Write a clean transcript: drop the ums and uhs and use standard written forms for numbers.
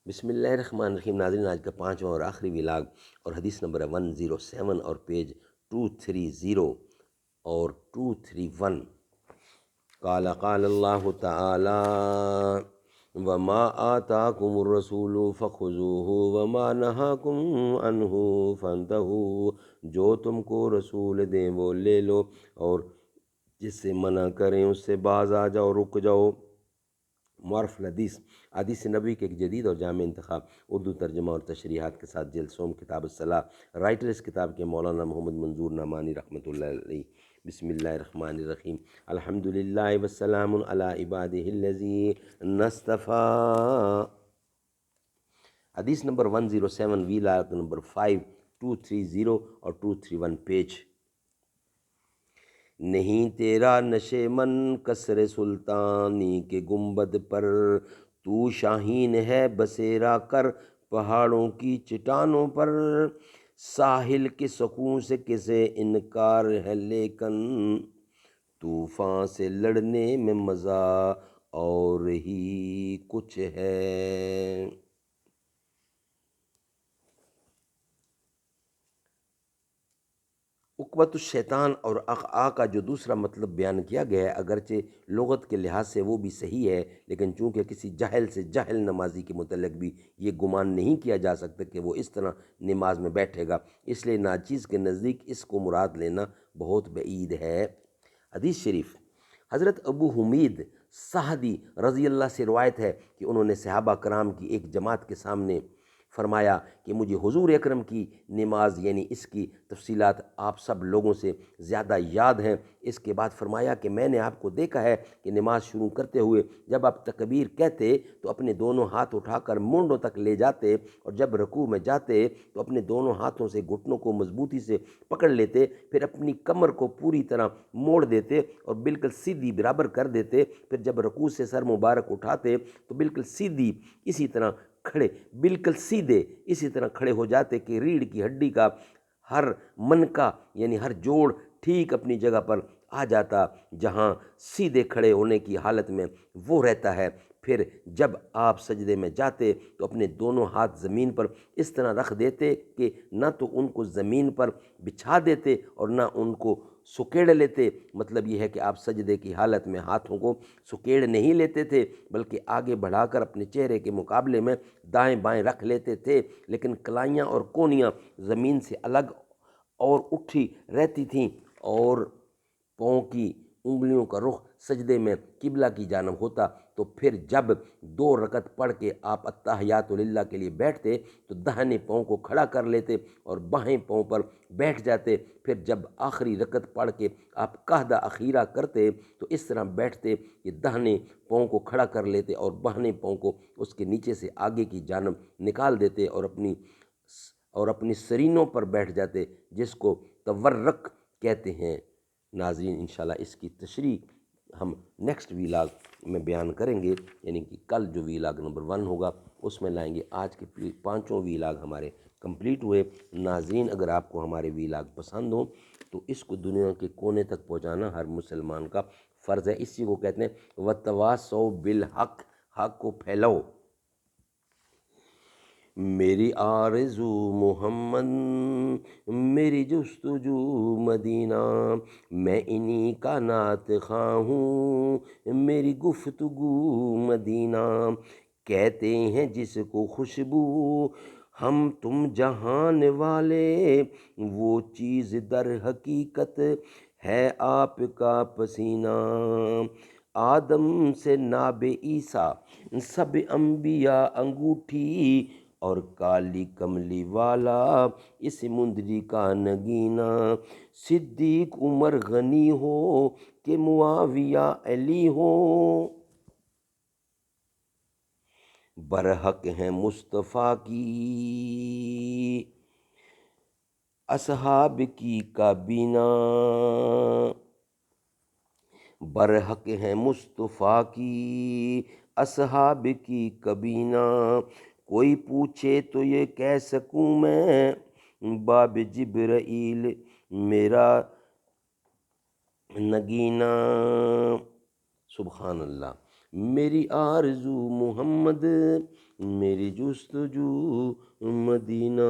بسم اللہ الرحمن الرحیم۔ ناظرین، آج کا پانچواں اور آخری ولاگ اور حدیث نمبر 107 اور پیج 230 اور 231۔ قال اللہ تعالی وما آتاکم الرسول فخذوہ وما نہاکم عنہ فانتہوا، جو تم کو رسول دیں وہ لے لو اور جس سے منع کریں اس سے باز آ جاؤ، رک جاؤ۔ معرف الحدیث، حدیث نبی کے ایک جدید اور جامع انتخاب، اردو ترجمہ اور تشریحات کے ساتھ، جلد سوم، کتاب الصلاۃ۔ رائٹر اس کتاب کے مولانا محمد منظور نعمانی رحمۃ اللہ علیہ۔ بسم اللہ الرحمن الرحیم۔ الحمدللہ والسلام علی عبادہ الذین اصطفیٰ۔ حدیث نمبر 107، ویلاگ نمبر 5، 230 اور 231 پیج۔ نہیں تیرا نشے من کسر سلطانی کے گنبد پر، تو شاہین ہے بسیرا کر پہاڑوں کی چٹانوں پر۔ ساحل کے سکون سے کسے انکار ہے لیکن، طوفان سے لڑنے میں مزہ اور ہی کچھ ہے۔ عقبۃ الشیطان اور اقعاء کا جو دوسرا مطلب بیان کیا گیا ہے، اگرچہ لغت کے لحاظ سے وہ بھی صحیح ہے، لیکن چونکہ کسی جاہل سے جاہل نمازی کے متعلق بھی یہ گمان نہیں کیا جا سکتا کہ وہ اس طرح نماز میں بیٹھے گا، اس لیے ناچیز کے نزدیک اس کو مراد لینا بہت بعید ہے۔ حدیث شریف، حضرت ابو حمید سعدی رضی اللہ سے روایت ہے کہ انہوں نے صحابہ کرام کی ایک جماعت کے سامنے فرمایا کہ مجھے حضور اکرم کی نماز یعنی اس کی تفصیلات آپ سب لوگوں سے زیادہ یاد ہیں۔ اس کے بعد فرمایا کہ میں نے آپ کو دیکھا ہے کہ نماز شروع کرتے ہوئے جب آپ تکبیر کہتے تو اپنے دونوں ہاتھ اٹھا کر مونڈوں تک لے جاتے، اور جب رکوع میں جاتے تو اپنے دونوں ہاتھوں سے گھٹنوں کو مضبوطی سے پکڑ لیتے، پھر اپنی کمر کو پوری طرح موڑ دیتے اور بالکل سیدھی برابر کر دیتے، پھر جب رکوع سے سر مبارک اٹھاتے تو بالکل سیدھی اسی طرح کھڑے، بالکل سیدھے اسی طرح کھڑے ہو جاتے کہ ریڑھ کی ہڈی کا ہر منکا یعنی ہر جوڑ ٹھیک اپنی جگہ پر آ جاتا جہاں سیدھے کھڑے ہونے کی حالت میں وہ رہتا ہے۔ پھر جب آپ سجدے میں جاتے تو اپنے دونوں ہاتھ زمین پر اس طرح رکھ دیتے کہ نہ تو ان کو زمین پر بچھا دیتے اور نہ ان کو سکیڑ لیتے۔ مطلب یہ ہے کہ آپ سجدے کی حالت میں ہاتھوں کو سکیڑ نہیں لیتے تھے، بلکہ آگے بڑھا کر اپنے چہرے کے مقابلے میں دائیں بائیں رکھ لیتے تھے، لیکن کلائیاں اور کونیاں زمین سے الگ اور اٹھی رہتی تھیں، اور پاؤں کی انگلیوں کا رخ سجدے میں قبلہ کی جانب ہوتا۔ تو پھر جب 2 رکعت پڑھ کے آپ التحیات للہ کے لیے بیٹھتے تو داہنے پاؤں کو کھڑا کر لیتے اور بائیں پاؤں پر بیٹھ جاتے۔ پھر جب آخری رکعت پڑھ کے آپ قعدہ اخیرہ کرتے تو اس طرح بیٹھتے کہ داہنے پاؤں کو کھڑا کر لیتے اور بائیں پاؤں کو اس کے نیچے سے آگے کی جانب نکال دیتے اور اپنی سرینوں پر بیٹھ جاتے، جس کو تورک کہتے ہیں۔ ناظرین، انشاءاللہ اس کی تشریح ہم نیکسٹ ویلاگ میں بیان کریں گے، یعنی کہ کل جو ویلاگ نمبر 1 ہوگا اس میں لائیں گے۔ آج کے 5 ویلاگ ہمارے کمپلیٹ ہوئے۔ ناظرین، اگر آپ کو ہمارے ویلاگ پسند ہوں تو اس کو دنیا کے کونے تک پہنچانا ہر مسلمان کا فرض ہے۔ اسی کو کہتے ہیں وَتَوَاصَوْا بِالْحَقِّ، حق کو پھیلاؤ۔ میری آرزو محمد، میری جستجو مدینہ، میں انہی کا نعت خواں ہوں، میری گفتگو مدینہ۔ کہتے ہیں جس کو خوشبو ہم تم جہان والے، وہ چیز در حقیقت ہے آپ کا پسینہ۔ آدم سے ناب عیسیٰ سب انبیاء انگوٹھی، اور کالی کملی والا اس مندری کا نگینہ۔ صدیق عمر غنی ہو کہ معاویہ علی ہو، برحق ہیں مصطفیٰ کی اصحاب کی کابینہ۔ برحق ہیں مصطفیٰ کی اصحاب کی کابینہ، کوئی پوچھے تو یہ کہہ سکوں میں، باب جبرائیل میرا نگینہ۔ سبحان اللہ۔ میری آرزو محمد، میری جستجو مدینہ.